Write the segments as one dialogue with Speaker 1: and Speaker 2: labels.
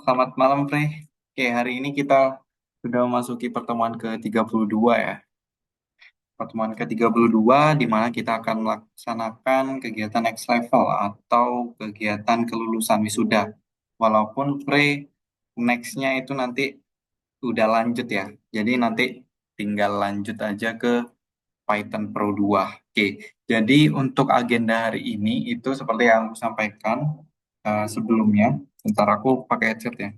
Speaker 1: Selamat malam, Frey. Oke, hari ini kita sudah memasuki pertemuan ke-32 ya. Pertemuan ke-32 di mana kita akan melaksanakan kegiatan next level atau kegiatan kelulusan wisuda. Walaupun Frey next-nya itu nanti udah lanjut ya. Jadi nanti tinggal lanjut aja ke Python Pro 2. Oke, jadi untuk agenda hari ini itu seperti yang aku sampaikan sebelumnya. Ntar aku pakai headset ya.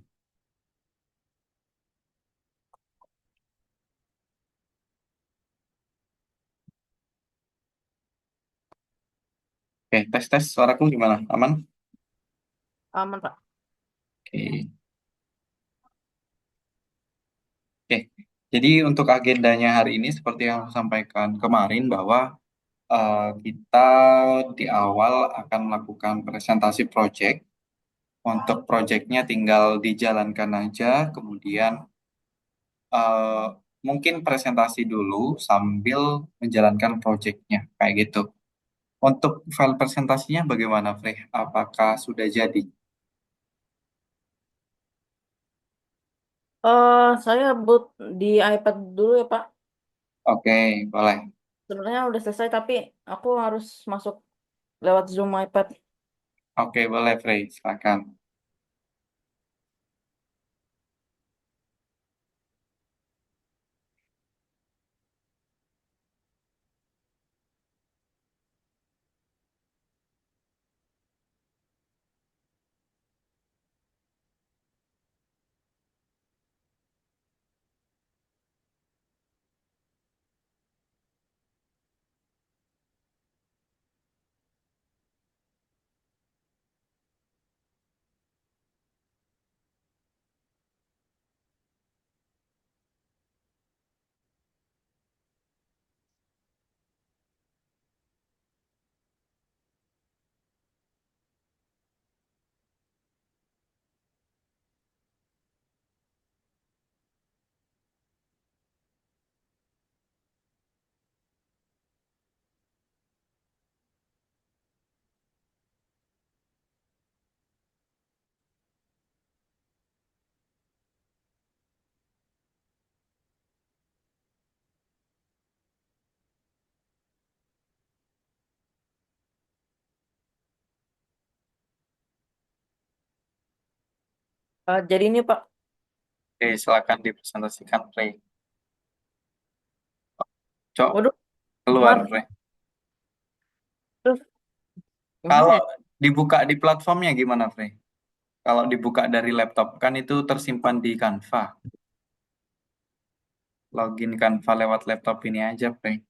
Speaker 1: Oke, tes-tes suaraku gimana? Aman?
Speaker 2: Aman, Pak.
Speaker 1: Oke. Oke. Jadi untuk agendanya hari ini seperti yang aku sampaikan kemarin bahwa kita di awal akan melakukan presentasi project. Untuk projectnya tinggal dijalankan aja, kemudian eh, mungkin presentasi dulu sambil menjalankan projectnya, kayak gitu. Untuk file presentasinya bagaimana, Frey? Apakah sudah jadi?
Speaker 2: Saya boot di iPad dulu ya, Pak.
Speaker 1: Oke, boleh.
Speaker 2: Sebenarnya udah selesai, tapi aku harus masuk lewat Zoom iPad.
Speaker 1: Oke, boleh, Frey. Silakan.
Speaker 2: Jadi ini, Pak.
Speaker 1: Oke, silakan dipresentasikan, Frey. Cok,
Speaker 2: Waduh,
Speaker 1: keluar,
Speaker 2: gimana?
Speaker 1: Frey.
Speaker 2: Terus gimana
Speaker 1: Kalau
Speaker 2: ya?
Speaker 1: dibuka di platformnya gimana, Frey? Kalau dibuka dari laptop, kan itu tersimpan di Canva. Login Canva lewat laptop ini aja, Frey.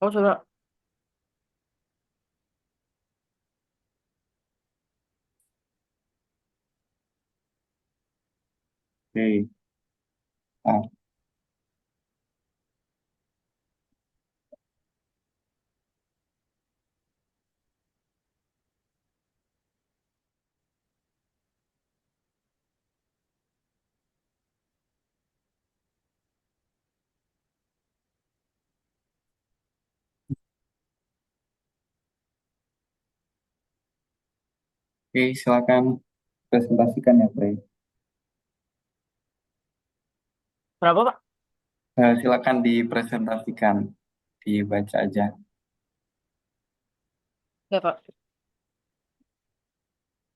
Speaker 2: Oh, sudah.
Speaker 1: Oke. Ah, oke, silakan presentasikan ya, Frey.
Speaker 2: Berapa, Pak?
Speaker 1: Silakan dipresentasikan, dibaca aja.
Speaker 2: Ya, Pak.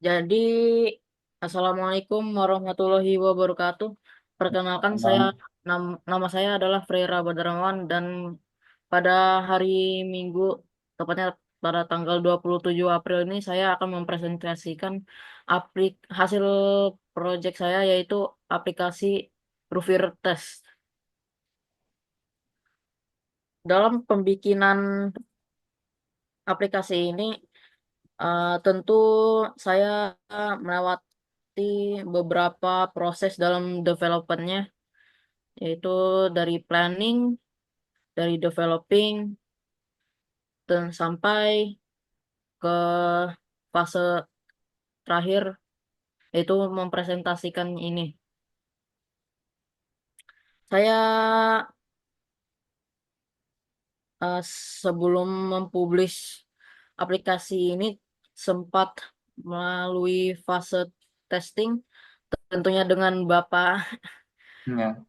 Speaker 2: Jadi, Assalamualaikum warahmatullahi wabarakatuh. Perkenalkan,
Speaker 1: Bang.
Speaker 2: nama saya adalah Freira Badrawan dan pada hari Minggu, tepatnya pada tanggal 27 April ini, saya akan mempresentasikan hasil proyek saya, yaitu aplikasi Rover Test. Dalam pembikinan aplikasi ini, tentu saya melewati beberapa proses dalam developmentnya, yaitu dari planning, dari developing, dan sampai ke fase terakhir, yaitu mempresentasikan ini. Saya eh, sebelum mempublish aplikasi ini sempat melalui fase testing, tentunya dengan Bapak.
Speaker 1: Ya,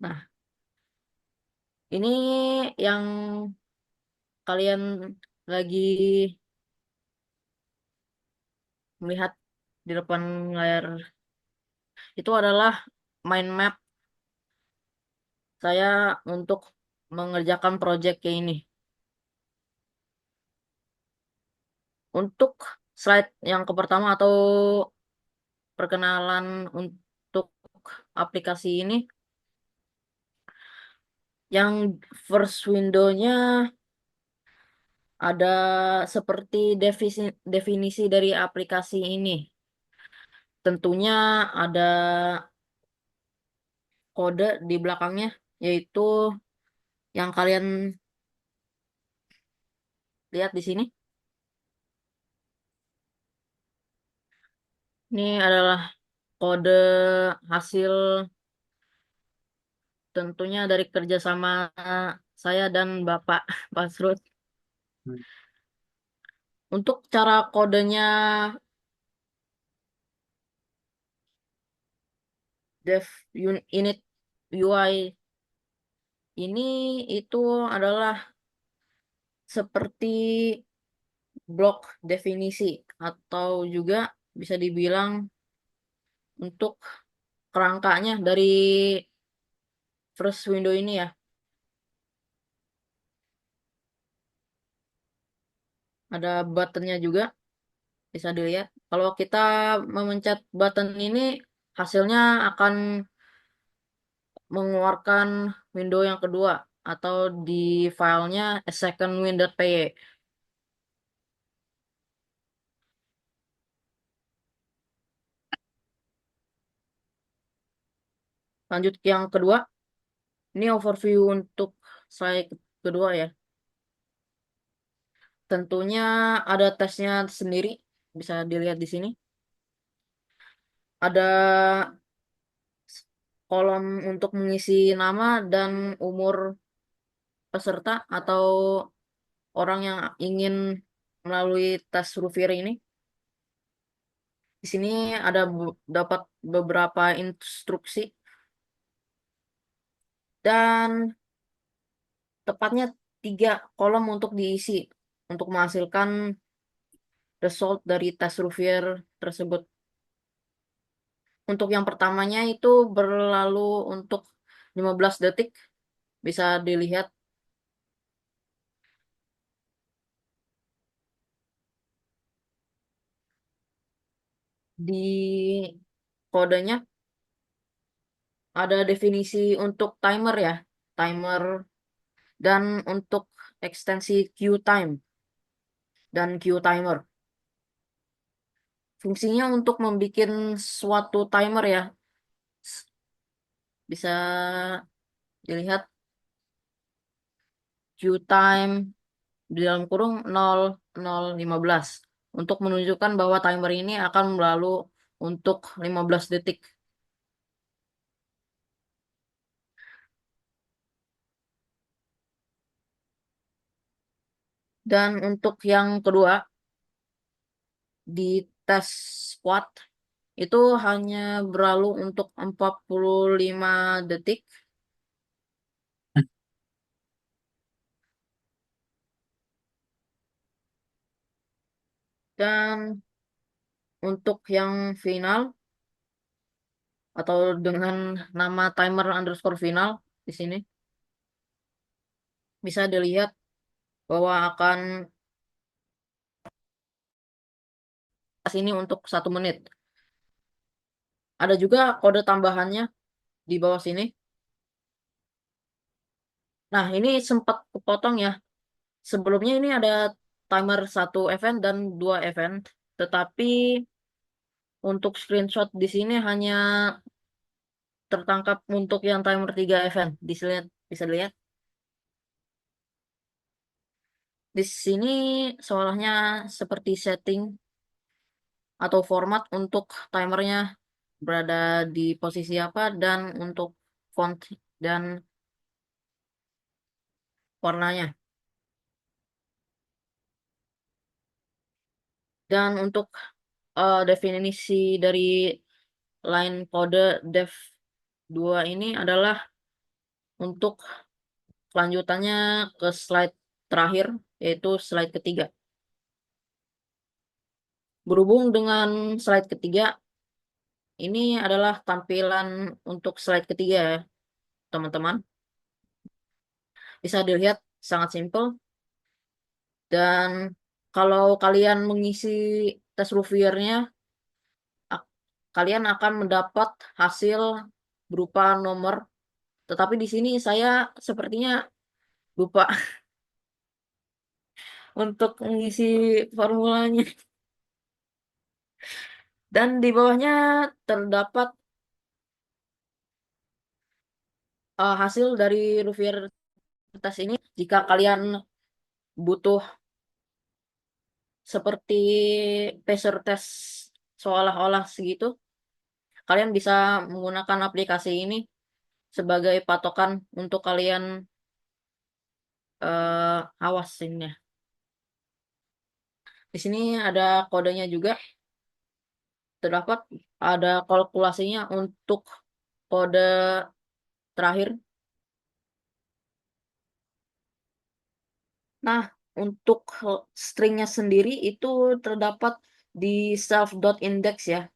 Speaker 2: Nah, ini yang kalian lagi melihat di depan layar itu adalah mind map saya untuk mengerjakan proyek kayak ini. Untuk slide yang pertama atau perkenalan untuk aplikasi ini, yang first window-nya ada seperti definisi dari aplikasi ini. Tentunya ada kode di belakangnya, yaitu yang kalian lihat di sini. Ini adalah kode hasil, tentunya dari kerjasama saya dan Bapak Basrud.
Speaker 1: hmm,
Speaker 2: Untuk cara kodenya dev init UI ini, itu adalah seperti blok definisi, atau juga bisa dibilang untuk kerangkanya dari first window ini ya. Ada buttonnya juga, bisa dilihat. Kalau kita memencet button ini, hasilnya akan mengeluarkan window yang kedua, atau di filenya second win.py. Lanjut ke yang kedua, ini overview untuk slide kedua ya. Tentunya ada tesnya sendiri, bisa dilihat di sini. Ada kolom untuk mengisi nama dan umur peserta atau orang yang ingin melalui tes Ruvir ini. Di sini ada dapat beberapa instruksi dan tepatnya 3 kolom untuk diisi untuk menghasilkan result dari tes Ruvir tersebut. Untuk yang pertamanya itu berlalu untuk 15 detik, bisa dilihat di kodenya. Ada definisi untuk timer ya, timer, dan untuk ekstensi queue time dan queue timer. Fungsinya untuk membuat suatu timer ya, bisa dilihat queue time di dalam kurung 00:15 untuk menunjukkan bahwa timer ini akan berlalu untuk 15 detik. Dan untuk yang kedua, di tes squad itu hanya berlalu untuk 45 detik. Dan untuk yang final atau dengan nama timer underscore final di sini bisa dilihat bahwa akan ini untuk 1 menit. Ada juga kode tambahannya di bawah sini. Nah, ini sempat kepotong ya. Sebelumnya ini ada timer 1 event dan 2 event, tetapi untuk screenshot di sini hanya tertangkap untuk yang timer 3 event. Bisa dilihat di sini seolahnya seperti setting atau format untuk timernya berada di posisi apa dan untuk font dan warnanya. Dan untuk definisi dari line kode dev 2 ini adalah untuk kelanjutannya ke slide terakhir, yaitu slide ketiga. Berhubung dengan slide ketiga, ini adalah tampilan untuk slide ketiga ya, teman-teman. Bisa dilihat sangat simpel. Dan kalau kalian mengisi tes reviewernya, kalian akan mendapat hasil berupa nomor. Tetapi di sini saya sepertinya lupa untuk mengisi formulanya. Dan di bawahnya terdapat hasil dari reviewer tes ini. Jika kalian butuh seperti pacer test seolah-olah segitu, kalian bisa menggunakan aplikasi ini sebagai patokan untuk kalian awasinnya. Di sini ada kodenya juga. Terdapat ada kalkulasinya untuk kode terakhir. Nah, untuk stringnya sendiri itu terdapat di self.index ya,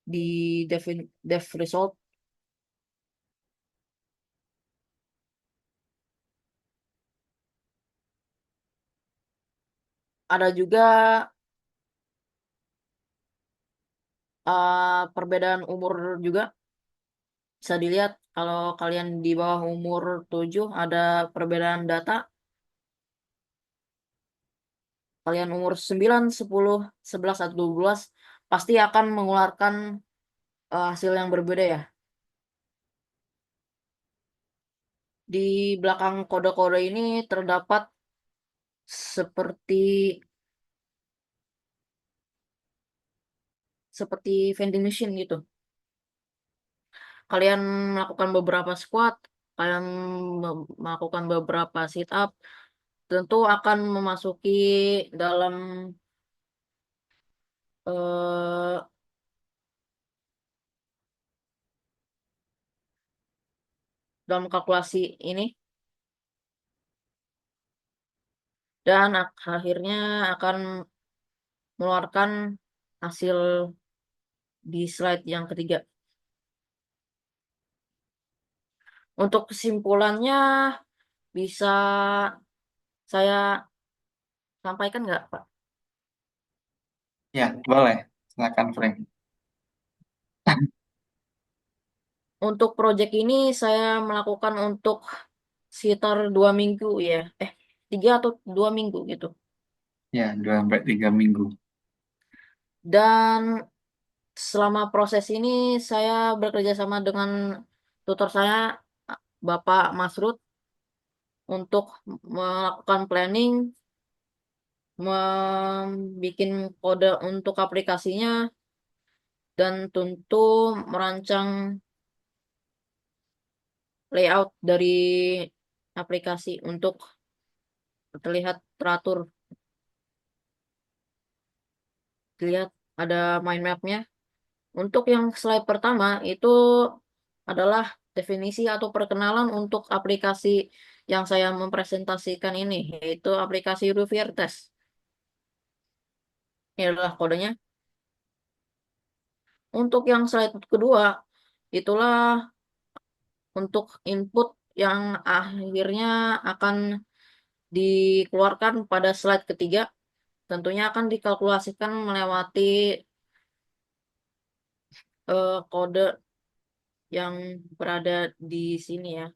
Speaker 2: di dev result. Ada juga perbedaan umur juga. Bisa dilihat kalau kalian di bawah umur 7 ada perbedaan data. Kalian umur 9, 10, 11, atau 12 pasti akan mengeluarkan hasil yang berbeda ya. Di belakang kode-kode ini terdapat seperti seperti vending machine gitu. Kalian melakukan beberapa squat, kalian melakukan beberapa sit up, tentu akan memasuki dalam eh, dalam kalkulasi ini dan akhirnya akan mengeluarkan hasil di slide yang ketiga. Untuk kesimpulannya bisa saya sampaikan nggak, Pak?
Speaker 1: Ya, boleh. Silakan, Frank.
Speaker 2: Untuk proyek ini saya melakukan untuk sekitar 2 minggu ya, 3 atau 2 minggu gitu.
Speaker 1: Ya, 2 sampai 3 minggu.
Speaker 2: Dan selama proses ini saya bekerja sama dengan tutor saya, Bapak Masrud, untuk melakukan planning, membuat kode untuk aplikasinya, dan tentu merancang layout dari aplikasi untuk terlihat teratur, terlihat ada mind mapnya. Untuk yang slide pertama itu adalah definisi atau perkenalan untuk aplikasi yang saya mempresentasikan ini, yaitu aplikasi Ruvier Test. Ini adalah kodenya. Untuk yang slide kedua, itulah untuk input yang akhirnya akan dikeluarkan pada slide ketiga. Tentunya akan dikalkulasikan melewati kode yang berada di sini ya.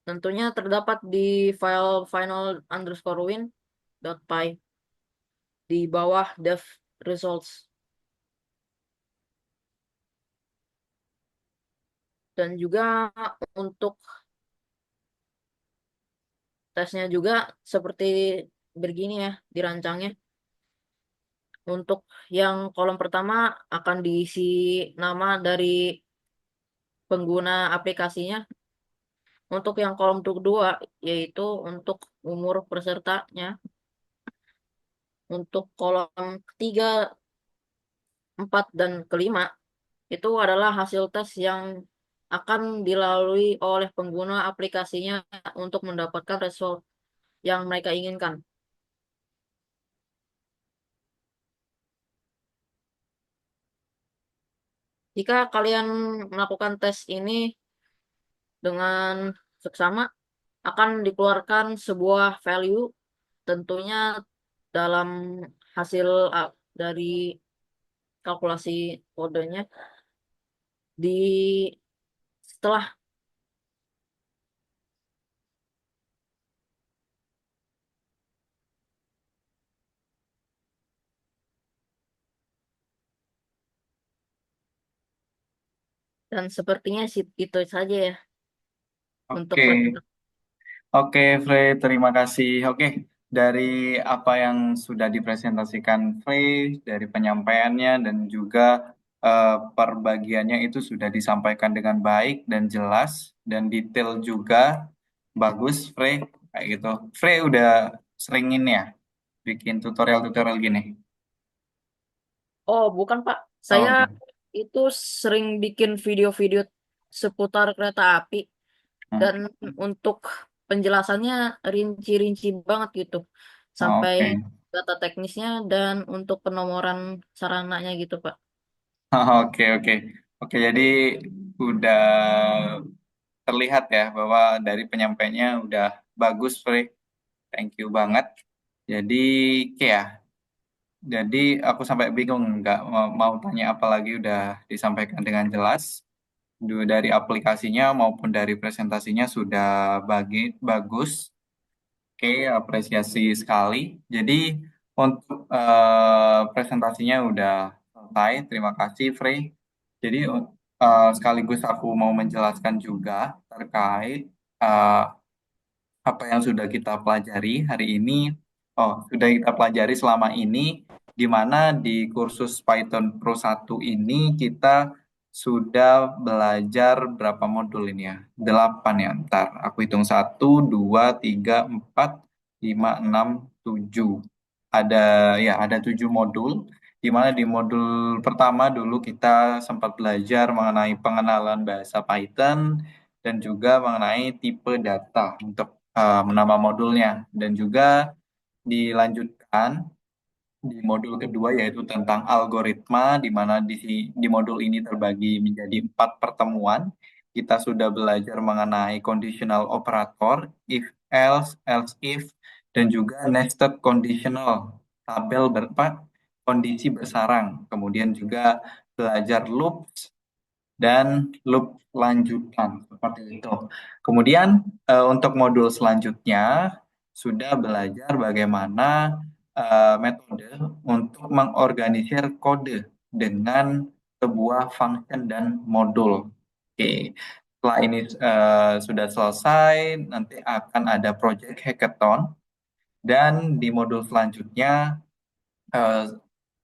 Speaker 2: Tentunya terdapat di file final_win.py di bawah dev results. Dan juga untuk tesnya juga seperti begini ya dirancangnya. Untuk yang kolom pertama akan diisi nama dari pengguna aplikasinya. Untuk yang kolom kedua yaitu untuk umur pesertanya. Untuk kolom ketiga, empat, dan kelima itu adalah hasil tes yang akan dilalui oleh pengguna aplikasinya untuk mendapatkan result yang mereka inginkan. Jika kalian melakukan tes ini dengan seksama, akan dikeluarkan sebuah value, tentunya dalam hasil dari kalkulasi kodenya di setelah dan sepertinya itu saja ya untuk
Speaker 1: Oke,
Speaker 2: presentasi.
Speaker 1: oke, Frey, terima kasih. Oke, dari apa yang sudah dipresentasikan Frey, dari penyampaiannya dan juga perbagiannya itu sudah disampaikan dengan baik dan jelas dan detail juga. Bagus, Frey, kayak gitu. Frey udah seringin ya bikin tutorial-tutorial gini.
Speaker 2: Oh, bukan Pak.
Speaker 1: Oh,
Speaker 2: Saya
Speaker 1: udah.
Speaker 2: itu sering bikin video-video seputar kereta api
Speaker 1: Hmm.
Speaker 2: dan untuk penjelasannya rinci-rinci banget gitu.
Speaker 1: Oh,
Speaker 2: Sampai
Speaker 1: oke.
Speaker 2: data teknisnya dan untuk penomoran sarananya gitu, Pak.
Speaker 1: Oke, oke. Oke, jadi udah terlihat ya bahwa dari penyampaiannya udah bagus, Frey. Thank you banget. Jadi, ya, jadi aku sampai bingung nggak mau tanya apa lagi udah disampaikan dengan jelas. Dari aplikasinya maupun dari presentasinya sudah bagus. Oke, apresiasi sekali. Jadi untuk presentasinya udah selesai. Terima kasih, Frey. Jadi sekaligus aku mau menjelaskan juga terkait eh, apa yang sudah kita pelajari hari ini. Oh, sudah kita pelajari selama ini, di mana di kursus Python Pro 1 ini kita sudah belajar berapa modul ini ya? 8 ya, ntar. Aku hitung 1, 2, 3, 4, 5, 6, 7. Ada ada 7 modul, di mana di modul pertama dulu kita sempat belajar mengenai pengenalan bahasa Python dan juga mengenai tipe data untuk menambah modulnya dan juga dilanjutkan di modul kedua yaitu tentang algoritma di mana di modul ini terbagi menjadi 4 pertemuan. Kita sudah belajar mengenai conditional operator, if else, else if, dan juga nested conditional, tabel kondisi bersarang. Kemudian juga belajar loops dan loop lanjutan seperti itu. Kemudian untuk modul selanjutnya sudah belajar bagaimana metode untuk mengorganisir kode dengan sebuah function dan modul. Oke, setelah ini sudah selesai, nanti akan ada project hackathon dan di modul selanjutnya eh,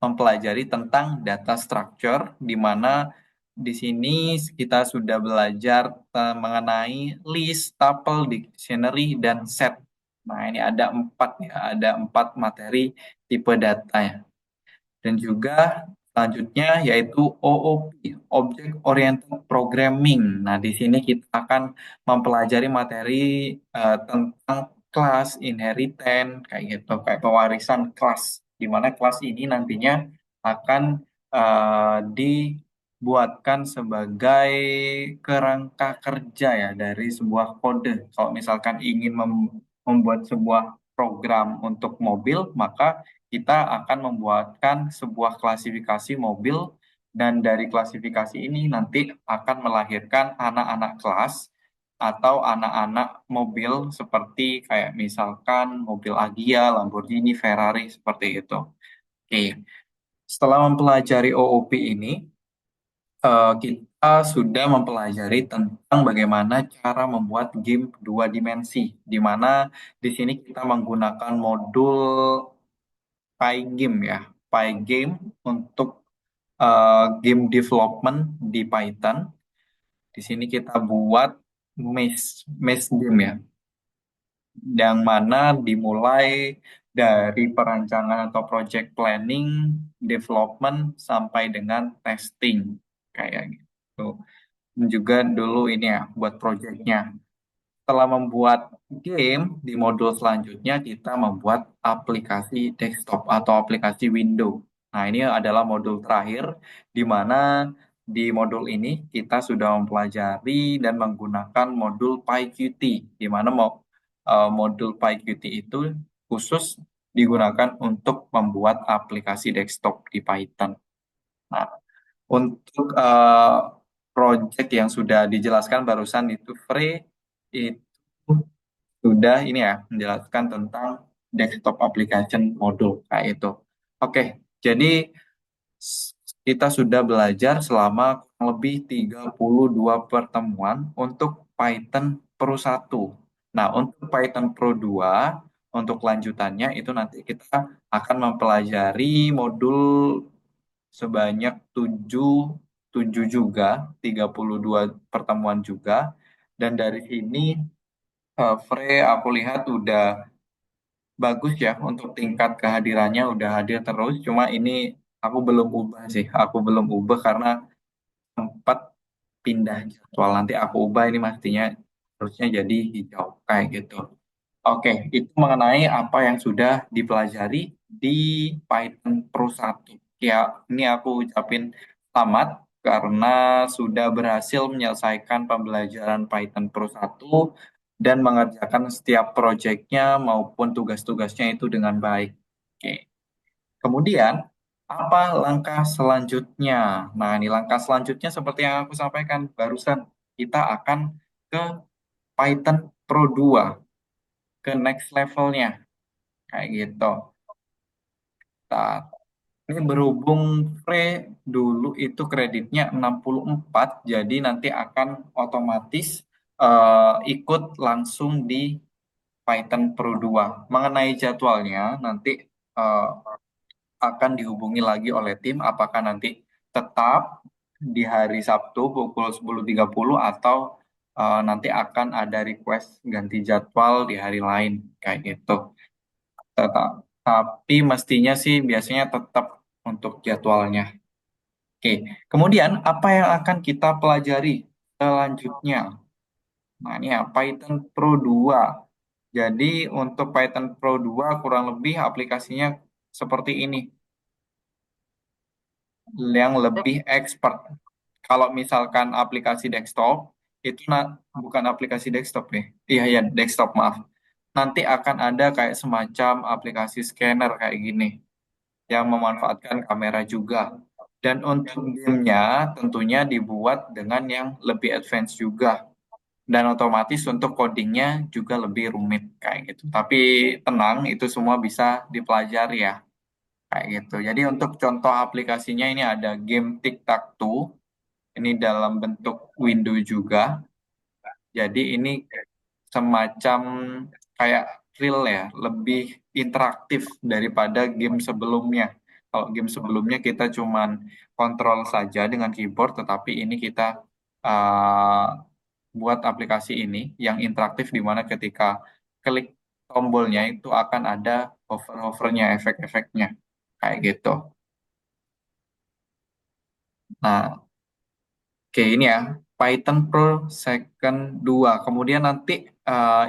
Speaker 1: mempelajari tentang data structure, di mana di sini kita sudah belajar mengenai list, tuple, dictionary, dan set. Nah, ini ada 4 ya, ada 4 materi tipe data ya. Dan juga selanjutnya yaitu OOP, Object Oriented Programming. Nah, di sini kita akan mempelajari materi tentang kelas, inheritance, kayak gitu, kayak pewarisan kelas, di mana kelas ini nantinya akan dibuatkan sebagai kerangka kerja ya dari sebuah kode. Kalau misalkan ingin membuat sebuah program untuk mobil, maka kita akan membuatkan sebuah klasifikasi mobil dan dari klasifikasi ini nanti akan melahirkan anak-anak kelas atau anak-anak mobil seperti kayak misalkan mobil Agya, Lamborghini, Ferrari seperti itu. Oke, setelah mempelajari OOP ini, kita sudah mempelajari tentang bagaimana cara membuat game dua dimensi, di mana di sini kita menggunakan modul Pygame ya, Pygame untuk game development di Python. Di sini kita buat mesh game ya, yang mana dimulai dari perancangan atau project planning, development sampai dengan testing kayak gitu. Dan juga dulu ini ya buat projectnya. Setelah membuat game, di modul selanjutnya kita membuat aplikasi desktop atau aplikasi window. Nah, ini adalah modul terakhir, di mana di modul ini kita sudah mempelajari dan menggunakan modul PyQt, di mana modul PyQt itu khusus digunakan untuk membuat aplikasi desktop di Python. Nah, untuk project yang sudah dijelaskan barusan itu free, itu sudah ini ya menjelaskan tentang desktop application module kayak itu. Oke, jadi kita sudah belajar selama kurang lebih 32 pertemuan untuk Python Pro 1. Nah, untuk Python Pro 2, untuk lanjutannya itu nanti kita akan mempelajari modul sebanyak 7 juga, 32 pertemuan juga. Dan dari sini Frey aku lihat udah bagus ya untuk tingkat kehadirannya udah hadir terus. Cuma ini aku belum ubah sih. Aku belum ubah karena sempat pindah jadwal. Nanti aku ubah ini mestinya harusnya jadi hijau kayak gitu. Oke, itu mengenai apa yang sudah dipelajari di Python Pro 1. Ya, ini aku ucapin selamat karena sudah berhasil menyelesaikan pembelajaran Python Pro 1 dan mengerjakan setiap proyeknya maupun tugas-tugasnya itu dengan baik. Oke. Kemudian, apa langkah selanjutnya? Nah, ini langkah selanjutnya seperti yang aku sampaikan barusan. Kita akan ke Python Pro 2, ke next levelnya. Kayak gitu. Nah, ini berhubung Free dulu itu kreditnya 64, jadi nanti akan otomatis ikut langsung di Python Pro 2. Mengenai jadwalnya, nanti eh, akan dihubungi lagi oleh tim apakah nanti tetap di hari Sabtu pukul 10.30 atau nanti akan ada request ganti jadwal di hari lain kayak gitu. Tetap. Tapi mestinya sih biasanya tetap untuk jadwalnya. Oke, kemudian apa yang akan kita pelajari selanjutnya? Nah, ini ya Python Pro 2. Jadi untuk Python Pro 2 kurang lebih aplikasinya seperti ini, yang lebih expert. Kalau misalkan aplikasi desktop, itu bukan aplikasi desktop ya. Iya, ya, desktop, maaf. Nanti akan ada kayak semacam aplikasi scanner kayak gini, yang memanfaatkan kamera juga. Dan untuk gamenya tentunya dibuat dengan yang lebih advance juga. Dan otomatis untuk codingnya juga lebih rumit kayak gitu. Tapi tenang, itu semua bisa dipelajari ya. Kayak gitu. Jadi untuk contoh aplikasinya ini ada game Tic-Tac-Toe. Ini dalam bentuk window juga. Jadi ini semacam kayak real ya, lebih interaktif daripada game sebelumnya. Kalau game sebelumnya kita cuman kontrol saja dengan keyboard, tetapi ini kita uh, buat aplikasi ini yang interaktif di mana ketika klik tombolnya itu akan ada hover-hovernya, efek-efeknya, kayak gitu. Nah, oke ini ya, Python Pro Second 2. Kemudian nanti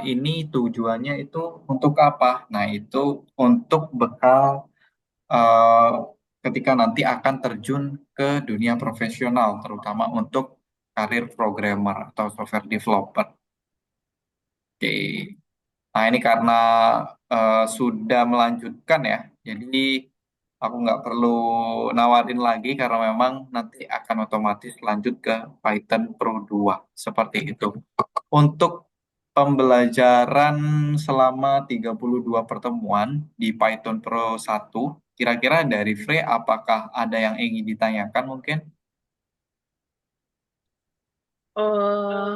Speaker 1: ini tujuannya itu untuk apa? Nah, itu untuk bekal eh, ketika nanti akan terjun ke dunia profesional, terutama untuk karir programmer atau software developer. Oke. Nah, ini karena sudah melanjutkan ya, jadi aku nggak perlu nawarin lagi karena memang nanti akan otomatis lanjut ke Python Pro 2 seperti itu. Untuk pembelajaran selama 32 pertemuan di Python Pro 1, kira-kira dari Frey apakah ada yang ingin ditanyakan mungkin?
Speaker 2: Eh,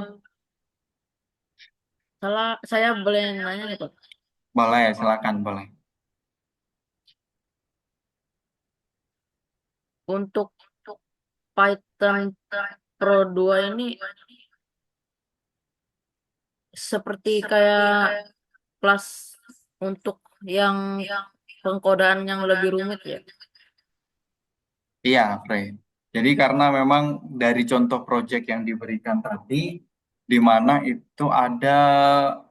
Speaker 2: saya boleh nanya gitu.
Speaker 1: Boleh, silakan boleh.
Speaker 2: Untuk Python Pro 2 ini seperti kayak kelas untuk yang pengkodaan yang lebih rumit ya.
Speaker 1: Iya, Frey. Jadi karena memang dari contoh proyek yang diberikan tadi, di mana itu ada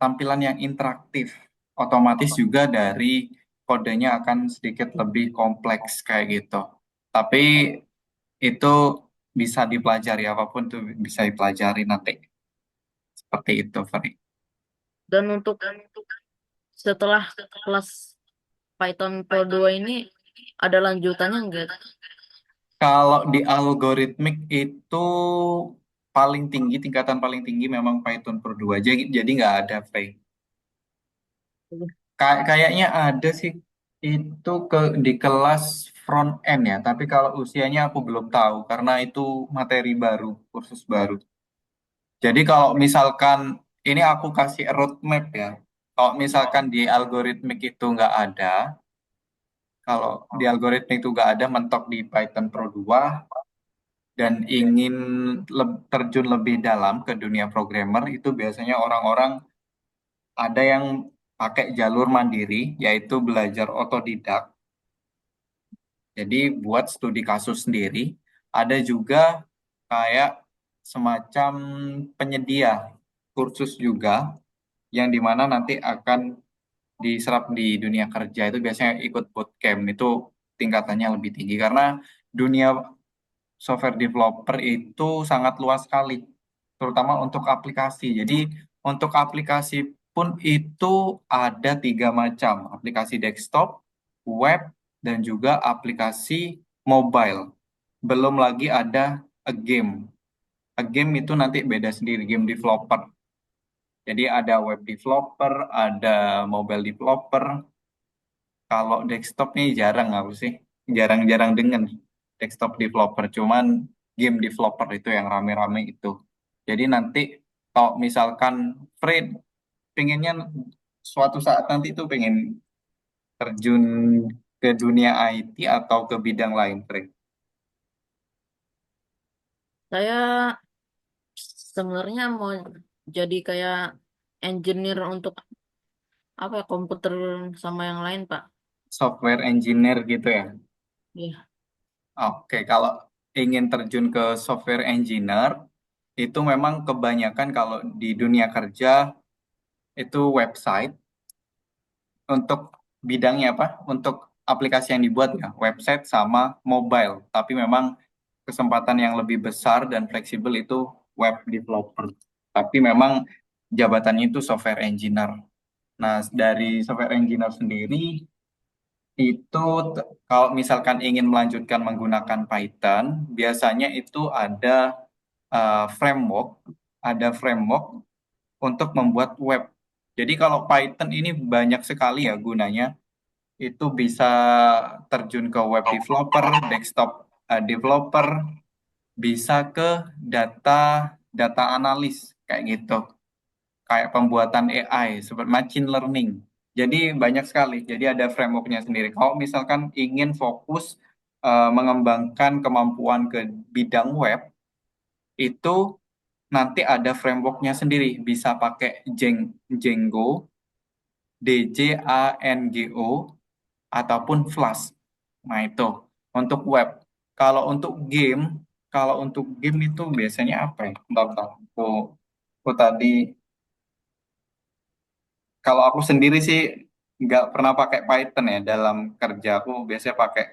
Speaker 1: tampilan yang interaktif, otomatis juga dari kodenya akan sedikit lebih kompleks kayak gitu. Tapi itu bisa dipelajari, apapun tuh bisa dipelajari nanti. Seperti itu, Frey.
Speaker 2: Dan untuk setelah kelas Python Pro 2 ini ada lanjutannya enggak?
Speaker 1: Kalau di algoritmik itu paling tinggi, tingkatan paling tinggi memang Python Pro 2. Jadi nggak ada, Frey. Kayaknya ada sih itu di kelas front end ya, tapi kalau usianya aku belum tahu karena itu materi baru, kursus baru. Jadi kalau misalkan ini aku kasih roadmap ya, kalau misalkan di algoritmik itu nggak ada, kalau di algoritmik itu nggak ada mentok di Python Pro 2 dan ingin terjun lebih dalam ke dunia programmer itu biasanya orang-orang ada yang pakai jalur mandiri, yaitu belajar otodidak. Jadi buat studi kasus sendiri, ada juga kayak semacam penyedia kursus juga yang dimana nanti akan diserap di dunia kerja itu biasanya ikut bootcamp itu tingkatannya lebih tinggi karena dunia software developer itu sangat luas sekali, terutama untuk aplikasi. Jadi untuk aplikasi pun itu ada tiga macam, aplikasi desktop, web, dan juga aplikasi mobile. Belum lagi ada a game. A game itu nanti beda sendiri, game developer. Jadi ada web developer, ada mobile developer. Kalau desktop nih jarang aku sih, jarang-jarang dengan desktop developer. Cuman game developer itu yang rame-rame itu. Jadi nanti kalau misalkan Fred pengennya suatu saat nanti tuh pengen terjun ke dunia IT atau ke bidang lain, Fred.
Speaker 2: Saya sebenarnya mau jadi kayak engineer untuk apa ya, komputer sama yang lain, Pak.
Speaker 1: Software engineer gitu ya.
Speaker 2: Iya.
Speaker 1: Oke, kalau ingin terjun ke software engineer, itu memang kebanyakan kalau di dunia kerja itu website untuk bidangnya apa? Untuk aplikasi yang dibuat ya, website sama mobile. Tapi memang kesempatan yang lebih besar dan fleksibel itu web developer. Tapi memang jabatannya itu software engineer. Nah, dari software engineer sendiri itu kalau misalkan ingin melanjutkan menggunakan Python, biasanya itu ada framework untuk membuat web. Jadi kalau Python ini banyak sekali ya gunanya, itu bisa terjun ke web developer, desktop developer, bisa ke data data analis kayak gitu, kayak pembuatan AI seperti machine learning. Jadi banyak sekali. Jadi ada frameworknya sendiri. Kalau misalkan ingin fokus mengembangkan kemampuan ke bidang web, itu nanti ada frameworknya sendiri. Bisa pakai Django, Django, ataupun Flask. Nah itu untuk web. Kalau untuk game, kalau untuk game itu biasanya apa ya? Bentar, bentar. Aku tadi, kalau aku sendiri sih nggak pernah pakai Python ya dalam kerja. Aku biasanya pakai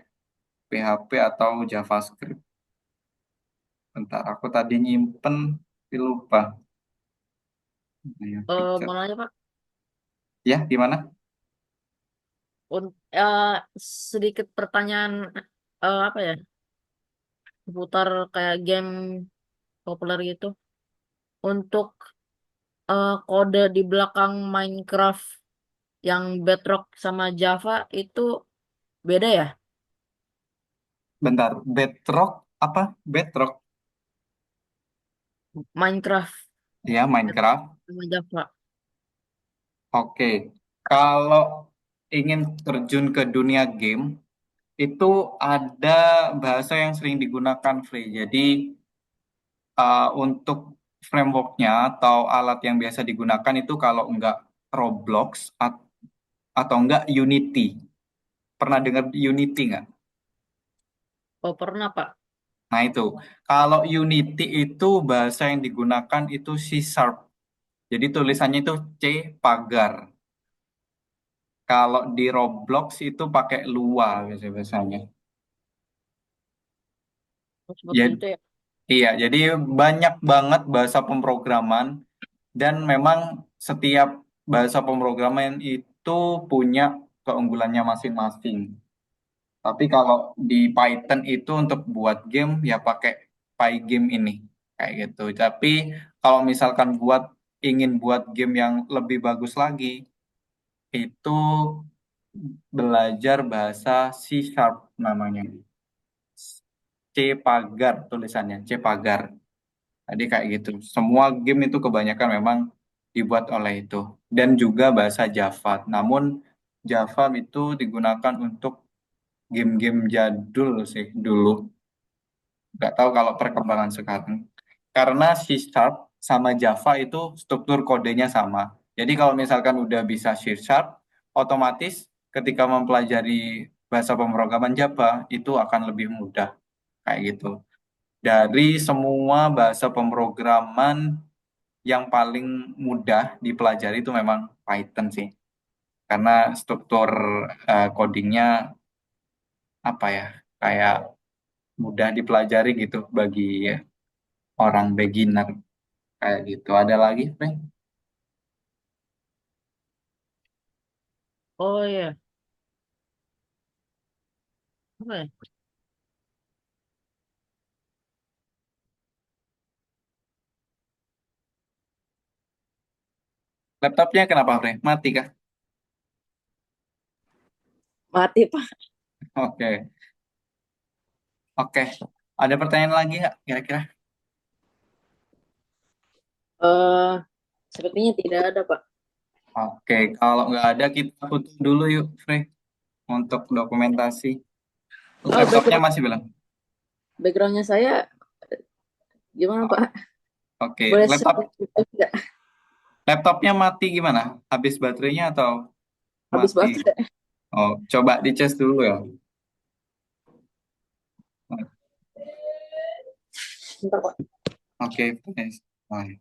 Speaker 1: PHP atau JavaScript. Bentar, aku tadi nyimpen, tapi lupa. Ya,
Speaker 2: Mau
Speaker 1: picture.
Speaker 2: nanya Pak,
Speaker 1: Ya, di mana?
Speaker 2: sedikit pertanyaan apa ya, seputar kayak game populer gitu. Untuk kode di belakang Minecraft yang Bedrock sama Java itu beda ya?
Speaker 1: Bentar, Bedrock apa? Bedrock.
Speaker 2: Minecraft
Speaker 1: Ya, Minecraft.
Speaker 2: sama Java.
Speaker 1: Oke, kalau ingin terjun ke dunia game, itu ada bahasa yang sering digunakan, Free. Jadi, untuk frameworknya atau alat yang biasa digunakan itu kalau enggak Roblox atau enggak Unity. Pernah dengar Unity nggak?
Speaker 2: Oh pernah Pak.
Speaker 1: Nah itu, kalau Unity itu bahasa yang digunakan itu C Sharp. Jadi tulisannya itu C pagar. Kalau di Roblox itu pakai Lua biasanya.
Speaker 2: Oh, seperti
Speaker 1: Ya,
Speaker 2: itu ya.
Speaker 1: iya, jadi banyak banget bahasa pemrograman dan memang setiap bahasa pemrograman itu punya keunggulannya masing-masing. Tapi kalau di Python itu untuk buat game ya pakai Pygame ini kayak gitu. Tapi kalau misalkan ingin buat game yang lebih bagus lagi itu belajar bahasa C Sharp namanya. C pagar tulisannya, C pagar. Jadi kayak gitu. Semua game itu kebanyakan memang dibuat oleh itu. Dan juga bahasa Java. Namun Java itu digunakan untuk game-game jadul sih dulu. Nggak tahu kalau perkembangan sekarang. Karena C Sharp sama Java itu struktur kodenya sama. Jadi kalau misalkan udah bisa C Sharp, otomatis ketika mempelajari bahasa pemrograman Java itu akan lebih mudah. Kayak gitu. Dari semua bahasa pemrograman yang paling mudah dipelajari itu memang Python sih. Karena struktur codingnya apa ya, kayak mudah dipelajari gitu bagi orang beginner kayak gitu. Ada lagi, Frank?
Speaker 2: Oh iya. Apa ya?
Speaker 1: Laptopnya kenapa, Frank? Mati kah?
Speaker 2: Mati Pak.
Speaker 1: Oke, oke. Ada pertanyaan lagi nggak kira-kira?
Speaker 2: Eh Sepertinya tidak ada Pak.
Speaker 1: Oke, kalau nggak ada kita tutup dulu yuk, Frank, untuk dokumentasi.
Speaker 2: Oh
Speaker 1: Laptopnya masih belum?
Speaker 2: backgroundnya saya gimana
Speaker 1: Oh,
Speaker 2: Pak?
Speaker 1: oke,
Speaker 2: Boleh saya tidak
Speaker 1: laptopnya mati gimana? Habis baterainya atau
Speaker 2: habis
Speaker 1: mati?
Speaker 2: baterai?
Speaker 1: Oh, coba dicas dulu ya.
Speaker 2: Bentar Pak.
Speaker 1: Oke, nice. Bye.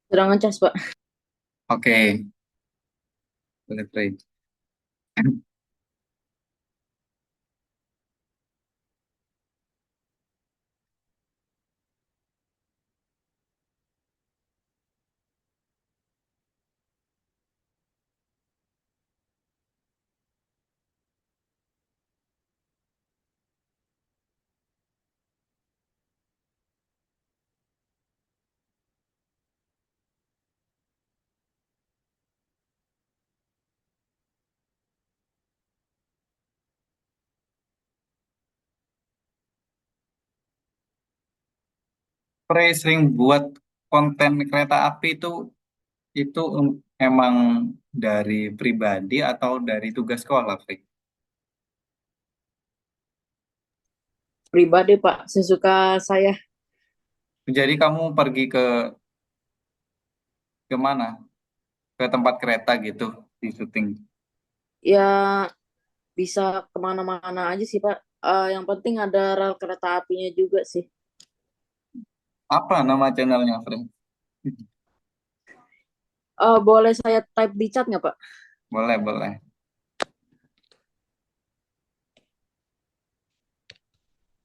Speaker 2: Sedang ngecas Pak.
Speaker 1: Oke, boleh play. Frey sering buat konten kereta api itu emang dari pribadi atau dari tugas sekolah, Frey?
Speaker 2: Pribadi, Pak, sesuka saya.
Speaker 1: Jadi kamu pergi ke mana? Ke tempat kereta gitu di syuting.
Speaker 2: Ya, bisa kemana-mana aja sih, Pak. Yang penting ada rel kereta apinya juga sih.
Speaker 1: Apa nama channelnya, Frey?
Speaker 2: Boleh saya type di chat nggak, Pak?
Speaker 1: Boleh, boleh.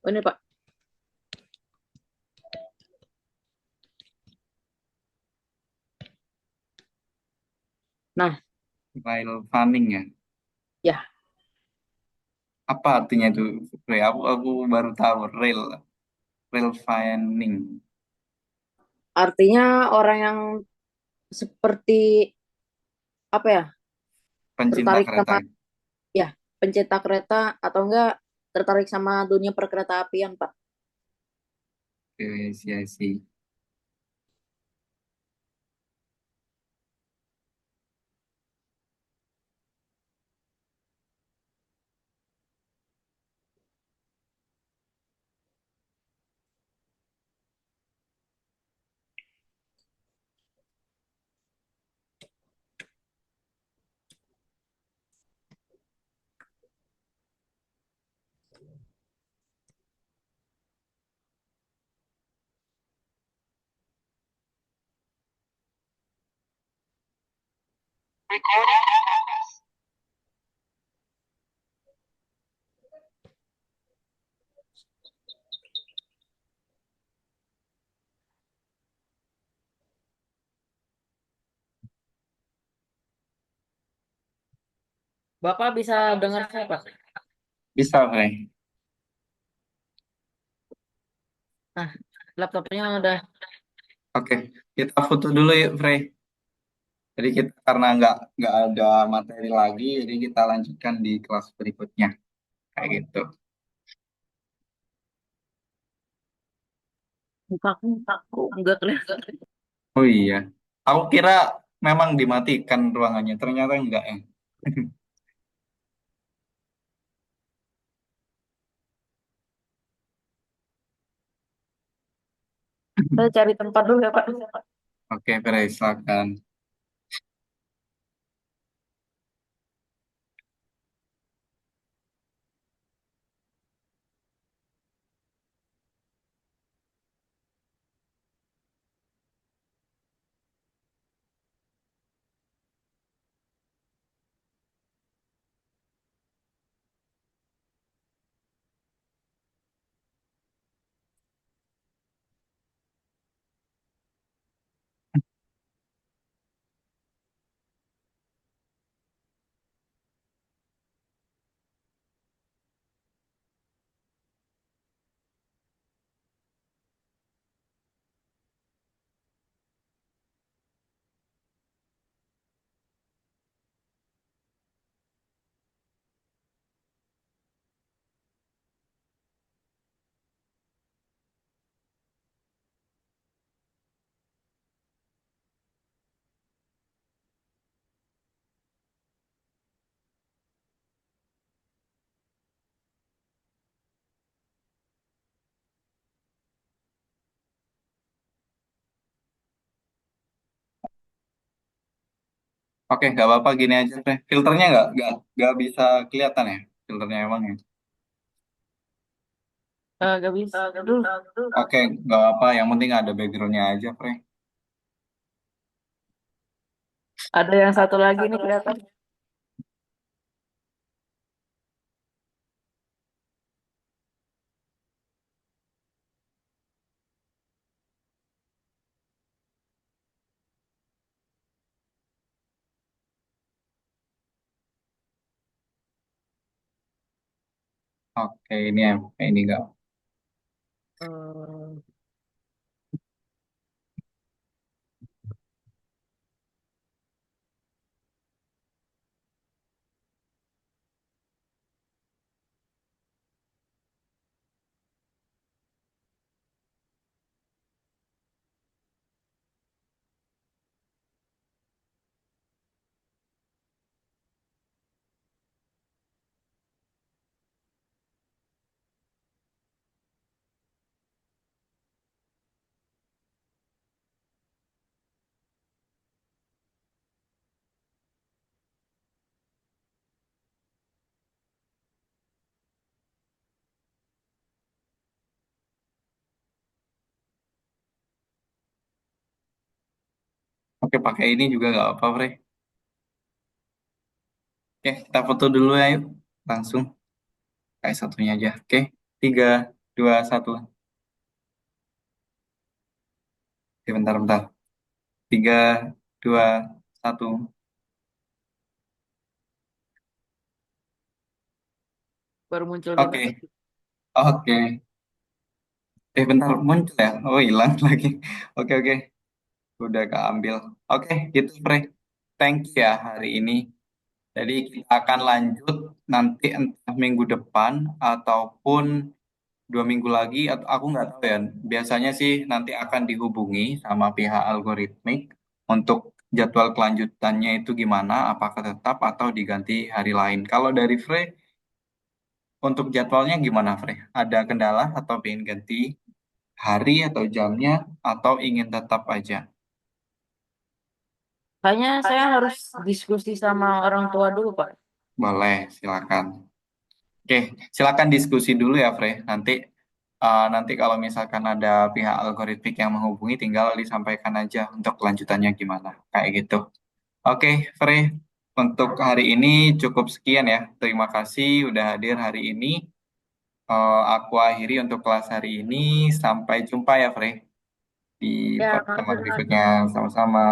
Speaker 2: Oh, ini, Pak. Nah,
Speaker 1: Rail Fanning ya.
Speaker 2: ya,
Speaker 1: Apa artinya itu, Frey? Aku baru tahu rail fanning.
Speaker 2: artinya orang yang seperti apa ya,
Speaker 1: Pencinta
Speaker 2: tertarik
Speaker 1: kereta.
Speaker 2: sama ya pencetak kereta atau enggak tertarik sama dunia perkereta apian, Pak.
Speaker 1: Oke, sih.
Speaker 2: Bapak bisa dengar saya, Pak?
Speaker 1: Bisa, Frey.
Speaker 2: Nah, laptopnya udah.
Speaker 1: Oke, kita foto dulu yuk, Frey. Jadi kita karena nggak ada materi lagi, jadi kita lanjutkan di kelas berikutnya. Kayak gitu.
Speaker 2: Mukaku enggak kelihatan.
Speaker 1: Oh iya. Aku kira memang dimatikan ruangannya, ternyata enggak ya.
Speaker 2: Saya cari tempat dulu ya, Pak.
Speaker 1: Oke, Frey, silakan. Oke, nggak apa-apa gini aja, Frey. Filternya nggak bisa kelihatan ya, filternya emang ya.
Speaker 2: Gak bisa. Aduh,
Speaker 1: Oke, nggak apa-apa. Yang penting ada backgroundnya aja, Frey.
Speaker 2: ada yang satu lagi nih kelihatan.
Speaker 1: Oke, ini nggak.
Speaker 2: Eh,
Speaker 1: Oke, pakai ini juga nggak apa, Fre. Oke, kita foto dulu ya, yuk. Langsung. Kayak satunya aja. Oke, 3, 2, 1. Oke, bentar, bentar. 3, 2, 1.
Speaker 2: Baru muncul nih, Kak.
Speaker 1: Oke, oke. Bentar, muncul ya? Oh, hilang lagi. Oke, oke. Udah keambil. Oke, gitu, Fre. Thank you ya hari ini. Jadi kita akan lanjut nanti entah minggu depan ataupun 2 minggu lagi atau aku nggak tahu ya. Biasanya sih nanti akan dihubungi sama pihak algoritmik untuk jadwal kelanjutannya itu gimana, apakah tetap atau diganti hari lain. Kalau dari Frey, untuk jadwalnya gimana Frey? Ada kendala atau ingin ganti hari atau jamnya atau ingin tetap aja?
Speaker 2: Kayaknya saya harus diskusi sama orang tua dulu, Pak.
Speaker 1: Boleh, silakan. Oke, silakan diskusi dulu ya, Frey. Nanti kalau misalkan ada pihak algoritmik yang menghubungi, tinggal disampaikan aja untuk kelanjutannya gimana. Kayak gitu. Oke, Frey. Untuk hari ini cukup sekian ya. Terima kasih udah hadir hari ini. Aku akhiri untuk kelas hari ini. Sampai jumpa ya, Frey. Di
Speaker 2: Ya, makasih,
Speaker 1: pertemuan
Speaker 2: Kak.
Speaker 1: berikutnya. Sama-sama.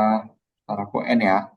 Speaker 1: Aku N ya.